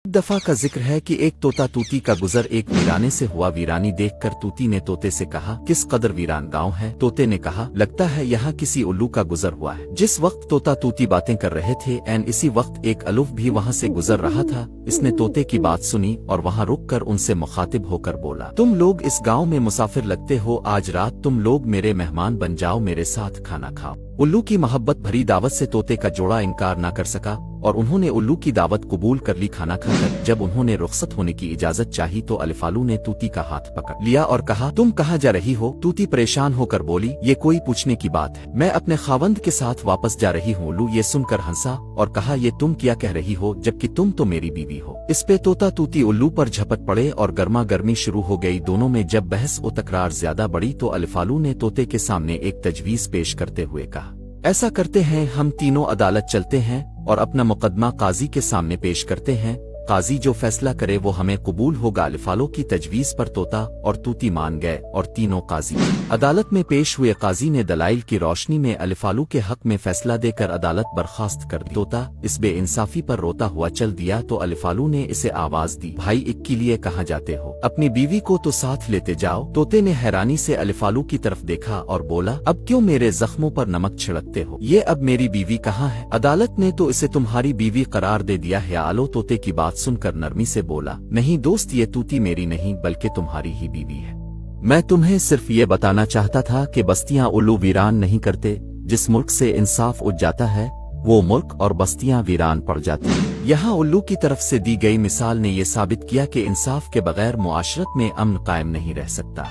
एक दफा का जिक्र है कि एक तोता तूती का गुजर एक वीराने से हुआ। वीरानी देखकर तूती ने तोते से कहा, किस कदर वीरान गांव है। तोते ने कहा, लगता है यहाँ किसी उल्लू का गुजर हुआ है। जिस वक्त तोता तूती बातें कर रहे थे एन इसी वक्त एक अलूफ भी वहाँ से गुजर रहा था। इसने तोते की बात सुनी और वहाँ रुक कर उनसे मुखातिब होकर बोला, तुम लोग इस गाँव में मुसाफिर लगते हो, आज रात तुम लोग मेरे मेहमान बन जाओ, मेरे साथ खाना खाओ। उल्लू की मोहब्बत भरी दावत से तोते का जोड़ा इनकार न कर सका और उन्होंने उल्लू की दावत कबूल कर ली। खाना खाकर जब उन्होंने रुखसत होने की इजाजत चाही तो अलिफालू ने तूती का हाथ पकड़ लिया और कहा, तुम कहाँ जा रही हो। तूती परेशान होकर बोली, ये कोई पूछने की बात है, मैं अपने खावंद के साथ वापस जा रही हूँ। उल्लू ये सुनकर हंसा और कहा, ये तुम क्या कह रही हो, जबकि तुम तो मेरी बीवी हो। इस पे तोता तूती उल्लू पर झपट पड़े और गर्मा गर्मी शुरू हो गई। दोनों में जब बहस व तकरार ज्यादा बढ़ी तो अलिफालू ने तोते के सामने एक तजवीज पेश करते हुए कहा, ऐसा करते हैं, हम तीनों अदालत चलते हैं और अपना मुकदमा काजी के सामने पेश करते हैं। काजी जो फैसला करे वो हमें कबूल होगा। अलिफालो की तजवीज पर तोता और तूती मान गए और तीनों काजी अदालत में पेश हुए। काजी ने दलाइल की रोशनी में अलिफालू के हक में फैसला देकर अदालत बर्खास्त कर दी। तोता इस बेइंसाफी पर रोता हुआ चल दिया तो अलिफालू ने इसे आवाज दी, भाई इक के लिए कहाँ जाते हो, अपनी बीवी को तो साथ लेते जाओ। तोते ने हैरानी से अलिफालू की तरफ देखा और बोला, अब क्यों मेरे जख्मों पर नमक छिड़कते हो, ये अब मेरी बीवी कहाँ है। अदालत ने तो इसे तुम्हारी बीवी करार दे दिया है। आलो तोते की बात सुनकर नरमी से बोला, नहीं दोस्त, ये तूती मेरी नहीं बल्कि तुम्हारी ही बीवी है। मैं तुम्हें सिर्फ ये बताना चाहता था कि बस्तियां उल्लू वीरान नहीं करते। जिस मुल्क से इंसाफ उठ जाता है वो मुल्क और बस्तियां वीरान पड़ जाती हैं। यहाँ उल्लू की तरफ से दी गई मिसाल ने यह साबित किया कि इंसाफ के बगैर मुआशरत में अमन कायम नहीं रह सकता।